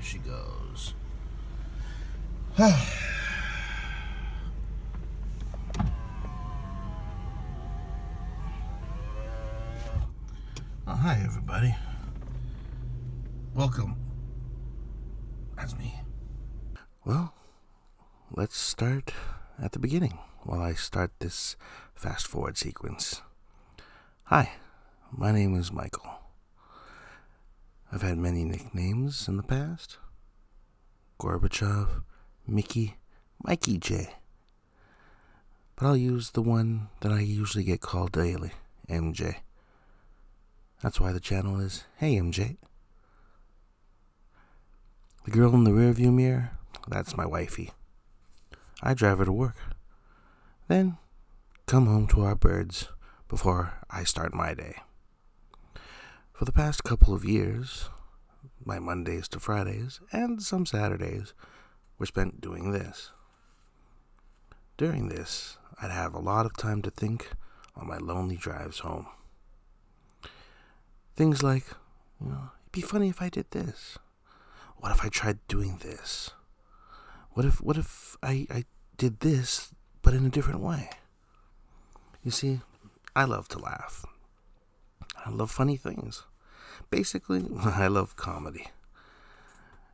Here she goes. Oh, hi, everybody. Welcome. That's me. Well, let's start at the beginning while I start this fast-forward sequence. Hi, my name is Michael. I've had many nicknames in the past. Gorbachev, Mickey, Mikey J. But I'll use the one that I usually get called daily, MJ. That's why the channel is Hey MJ. The girl in the rearview mirror, that's my wifey. I drive her to work. Then come home to our birds before I start my day. For the past couple of years, my Mondays to Fridays and some Saturdays were spent doing this. During this, I'd have a lot of time to think on my lonely drives home. Things like, it'd be funny if I did this. What if I tried doing this? What if I did this, but in a different way? You see, I love to laugh. I love funny things. Basically, I love comedy.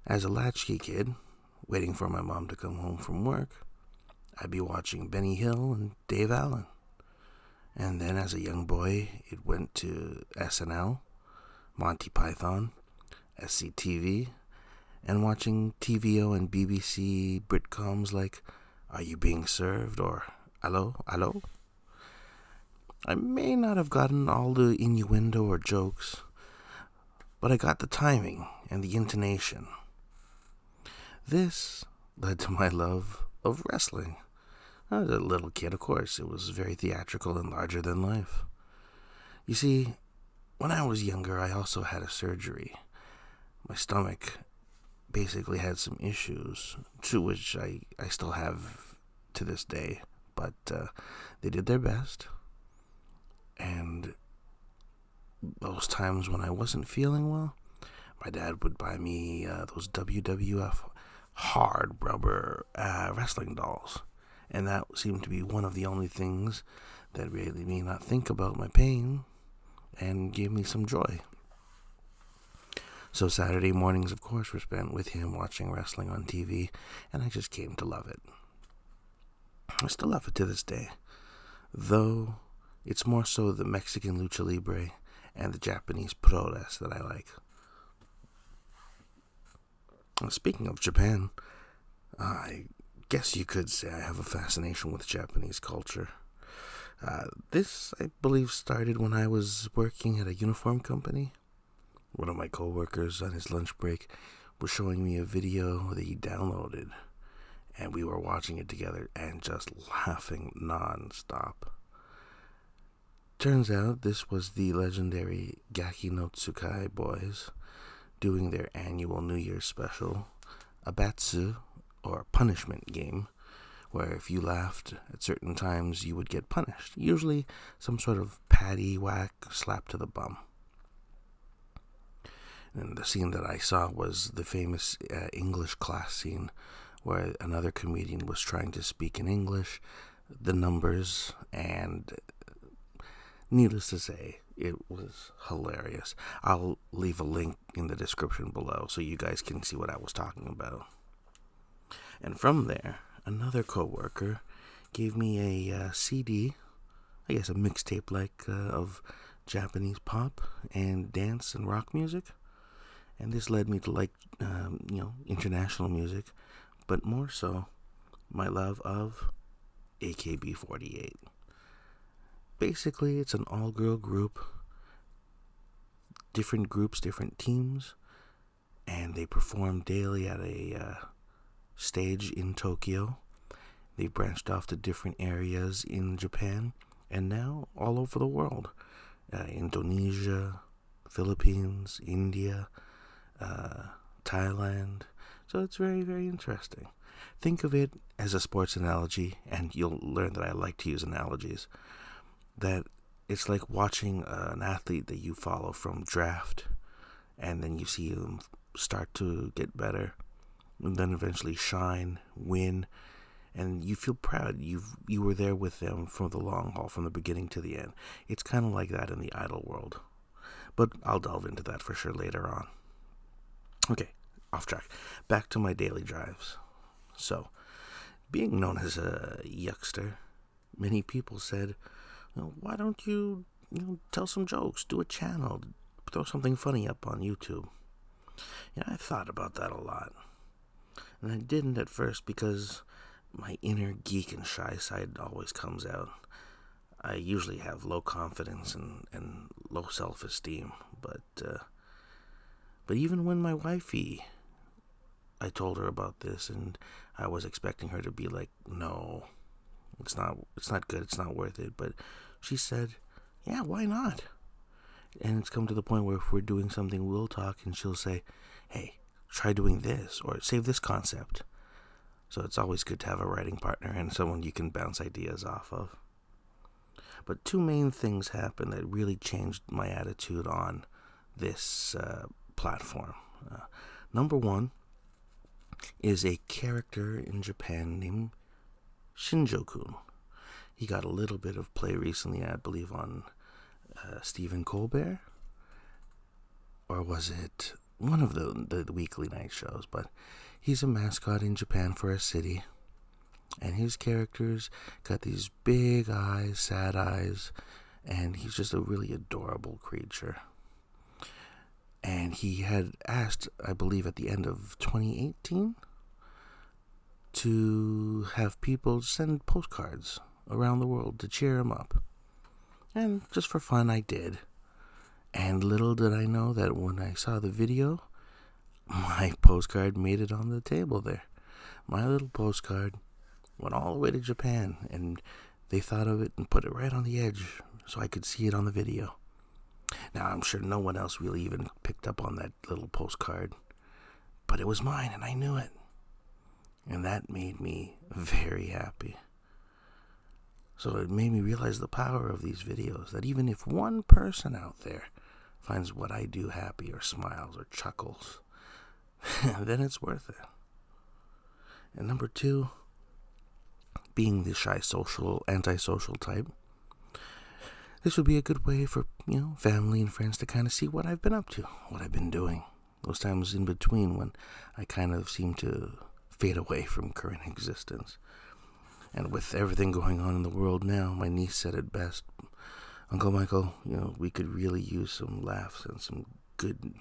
As a latchkey kid, waiting for my mom to come home from work, I'd be watching Benny Hill and Dave Allen. And then as a young boy, it went to SNL, Monty Python, SCTV, and watching TVO and BBC Britcoms like Are You Being Served or Hello, Hello? I may not have gotten all the innuendo or jokes, but I got the timing and the intonation. This led to my love of wrestling. As a little kid, of course, it was very theatrical and larger than life. You see, when I was younger, I also had a surgery. My stomach basically had some issues, to which I still have to this day, but they did their best. And those times when I wasn't feeling well, my dad would buy me those WWF hard rubber wrestling dolls. And that seemed to be one of the only things that made me not think about my pain and gave me some joy. So Saturday mornings, of course, were spent with him watching wrestling on TV, and I just came to love it. I still love it to this day, though it's more so the Mexican lucha libre and the Japanese Prologue that I like. Speaking of Japan, I guess you could say I have a fascination with Japanese culture. This, I believe, started when I was working at a uniform company. One of my coworkers on his lunch break was showing me a video that he downloaded, and we were watching it together and just laughing non-stop. Turns out this was the legendary Gaki no Tsukai boys doing their annual New Year's special, a Batsu, or punishment game, where if you laughed at certain times, you would get punished. Usually some sort of patty whack slap to the bum. And the scene that I saw was the famous English class scene, where another comedian was trying to speak in English, the numbers, and needless to say, it was hilarious. I'll leave a link in the description below so you guys can see what I was talking about. And from there, another coworker gave me a CD, I guess a mixtape of Japanese pop and dance and rock music. And this led me to like, international music, but more so, my love of AKB48. Basically, it's an all-girl group, different groups, different teams, and they perform daily at a stage in Tokyo. They've branched off to different areas in Japan, and now all over the world. Indonesia, Philippines, India, Thailand. So it's very, very interesting. Think of it as a sports analogy, and you'll learn that I like to use analogies. That it's like watching an athlete that you follow from draft, and then you see them start to get better, and then eventually shine, win, and you feel proud. You were there with them for the long haul, from the beginning to the end. It's kind of like that in the idol world, but I'll delve into that for sure later on. Okay, off track. Back to my daily drives. So, being known as a yuckster, many people said, why don't you, tell some jokes, do a channel, throw something funny up on YouTube. I thought about that a lot. And I didn't at first because my inner geek and shy side always comes out. I usually have low confidence and low self-esteem, but even when my wifey, I told her about this, and I was expecting her to be like, no, it's not good, it's not worth it, but she said, yeah, why not? And it's come to the point where if we're doing something, we'll talk, and she'll say, hey, try doing this, or save this concept. So it's always good to have a writing partner and someone you can bounce ideas off of. But two main things happened that really changed my attitude on this platform. Number one is a character in Japan named Shinjo-Kun. He got a little bit of play recently, I believe, on Stephen Colbert, or was it one of the weekly night shows? But he's a mascot in Japan for a city, and his character's got these big eyes, sad eyes, and he's just a really adorable creature. And he had asked, I believe at the end of 2018, to have people send postcards around the world to cheer him up. And just for fun, I did. And little did I know that when I saw the video, my postcard made it on the table there. My little postcard went all the way to Japan, and they thought of it and put it right on the edge so I could see it on the video. Now, I'm sure no one else really even picked up on that little postcard, but it was mine, and I knew it. And that made me very happy. So it made me realize the power of these videos, that even if one person out there finds what I do happy, or smiles, or chuckles, then it's worth it. And number two, being the shy, antisocial type, this would be a good way for, family and friends to kind of see what I've been up to, what I've been doing. Those times in between when I kind of seem to fade away from current existence. And with everything going on in the world now, my niece said it best. Uncle Michael, we could really use some laughs and some good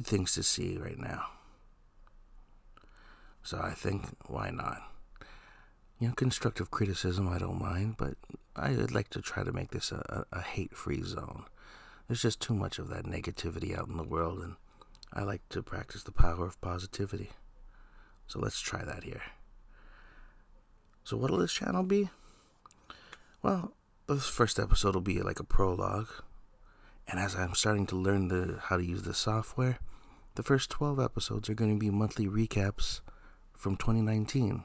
things to see right now. So I think, why not? Constructive criticism, I don't mind, but I'd like to try to make this a hate-free zone. There's just too much of that negativity out in the world, and I like to practice the power of positivity. So let's try that here. So what'll this channel be? Well, the first episode will be like a prologue, and as I'm starting to learn how to use the software, the first 12 episodes are going to be monthly recaps from 2019.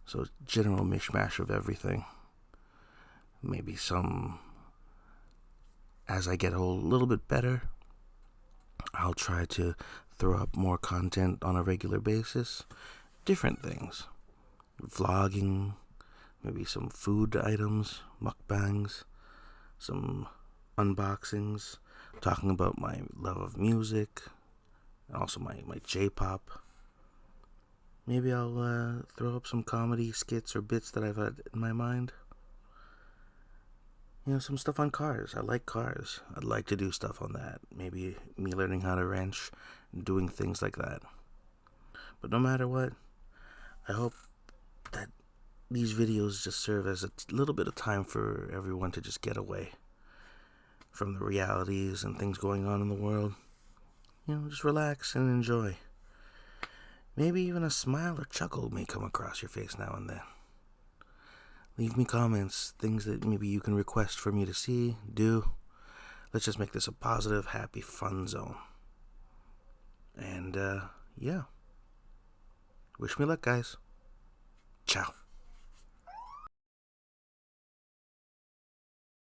So general mishmash of everything. Maybe some, as I get a little bit better, I'll try to throw up more content on a regular basis. Different things. Vlogging, maybe some food items, mukbangs, some unboxings, talking about my love of music, and also my J-pop. Maybe I'll throw up some comedy skits or bits that I've had in my mind. Some stuff on cars. I like cars. I'd like to do stuff on that. Maybe me learning how to wrench and doing things like that. But no matter what, I hope that these videos just serve as a little bit of time for everyone to just get away from the realities and things going on in the world. Just relax and enjoy. Maybe even a smile or chuckle may come across your face now and then. Leave me comments, things that maybe you can request for me to see, do. Let's just make this a positive, happy, fun zone. And, yeah. Wish me luck, guys. Ciao.